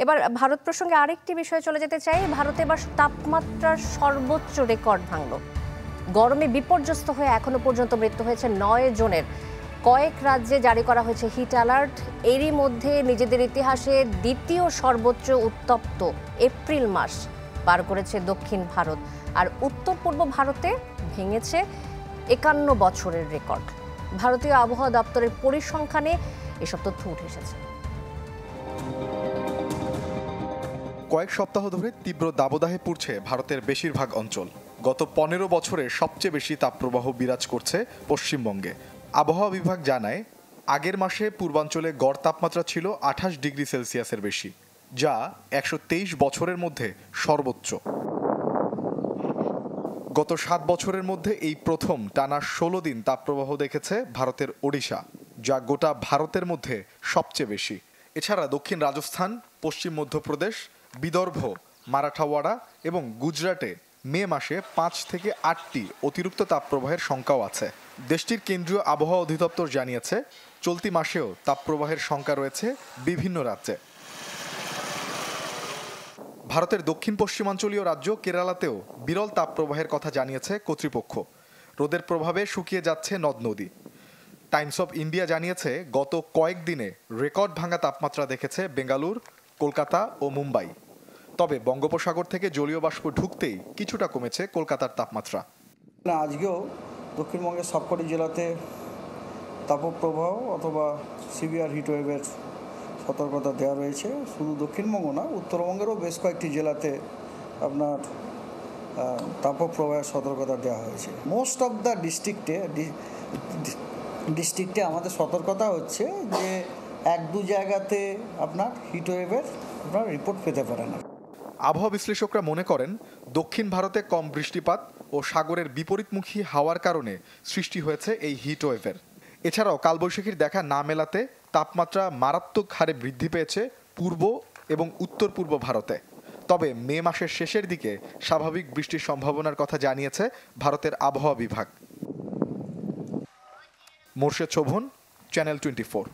এবার ভারত প্রসঙ্গে আরেকটি বিষয়ে চলে যেতে চাই। ভারতে এবার তাপমাত্রার সর্বোচ্চ রেকর্ড ভাঙল। গরমে বিপর্যস্ত হয়ে এখনো পর্যন্ত মৃত্যু হয়েছে 9 জনের। কয়েক রাজ্যে জারি করা হয়েছে হিট অ্যালার্ট। এরই মধ্যে নিজেদের ইতিহাসে দ্বিতীয় সর্বোচ্চ উত্তপ্ত এপ্রিল মাস পার করেছে দক্ষিণ ভারত। আর উত্তর পূর্ব ভারতে ভেঙেছে 51 বছরের রেকর্ড। ভারতীয় আবহাওয়া দপ্তরের পরিসংখ্যানে এসব তথ্য উঠে এসেছে। কয়েক সপ্তাহ ধরে তীব্র দাবদাহে পুড়ছে ভারতের বেশিরভাগ অঞ্চল। গত 15 বছরে সবচেয়ে বেশি তাপপ্রবাহ বিরাজ করছে পশ্চিমবঙ্গে। আবহাওয়া বিভাগ জানায়, আগের মাসে পূর্বাঞ্চলে গড় তাপমাত্রা ছিল 28 ডিগ্রি সেলসিয়াসের বেশি, যা 123 বছরের মধ্যে সর্বোচ্চ। গত 7 বছরের মধ্যে এই প্রথম টানা 16 দিন তাপপ্রবাহ দেখেছে ভারতের ওড়িশা, যা গোটা ভারতের মধ্যে সবচেয়ে বেশি। এছাড়া দক্ষিণ রাজস্থান, পশ্চিম মধ্যপ্রদেশ, বিদর্ভ, মারাঠাওয়াড়া এবং গুজরাটে মে মাসে 5 থেকে 8টি অতিরিক্ত তাপপ্রবাহের শঙ্কাও আছে। দেশটির কেন্দ্রীয় আবহাওয়া অধিদপ্তর জানিয়েছে, চলতি মাসেও তাপপ্রবাহের শঙ্কা রয়েছে বিভিন্ন রাজ্যে। ভারতের দক্ষিণ পশ্চিমাঞ্চলীয় রাজ্য কেরালাতেও বিরল তাপপ্রবাহের কথা জানিয়েছে কর্তৃপক্ষ। রোদের প্রভাবে শুকিয়ে যাচ্ছে নদ নদী। টাইমস অফ ইন্ডিয়া জানিয়েছে, গত কয়েকদিনে রেকর্ড ভাঙা তাপমাত্রা দেখেছে বেঙ্গালুরু, কলকাতা ও মুম্বাই। তবে বঙ্গোপসাগর থেকে জলীয় বাষ্প ঢুকতেই কিছুটা কমেছে কলকাতার তাপমাত্রা। আজকেও দক্ষিণবঙ্গের সবকটি জেলাতে তাপপ্রবাহ অথবা সিভিয়ার হিটওয়েভের সতর্কতা দেওয়া রয়েছে। শুধু দক্ষিণবঙ্গ না, উত্তরবঙ্গেরও বেশ কয়েকটি জেলাতে আপনার তাপপ্রবাহের সতর্কতা দেওয়া হয়েছে। মোস্ট অফ দ্য ডিস্ট্রিক্টে আমাদের সতর্কতা হচ্ছে যে 1-2 জায়গাতে আপনার হিটওয়েভের আপনার রিপোর্ট পেতে পারে না। আবহাওয়া বিশ্লেষকরা মনে করেন, দক্ষিণ ভারতে কম বৃষ্টিপাত ও সাগরের বিপরীতমুখী হাওয়ার কারণে সৃষ্টি হয়েছে এই হিটওয়েভের। এছাড়াও কালবৈশাখীর দেখা না মেলাতে তাপমাত্রা মারাত্মক হারে বৃদ্ধি পেয়েছে পূর্ব এবং উত্তর পূর্ব ভারতে। তবে মে মাসের শেষের দিকে স্বাভাবিক বৃষ্টির সম্ভাবনার কথা জানিয়েছে ভারতের আবহাওয়া বিভাগ। মোর্শেদ শোভন, চ্যানেল 24।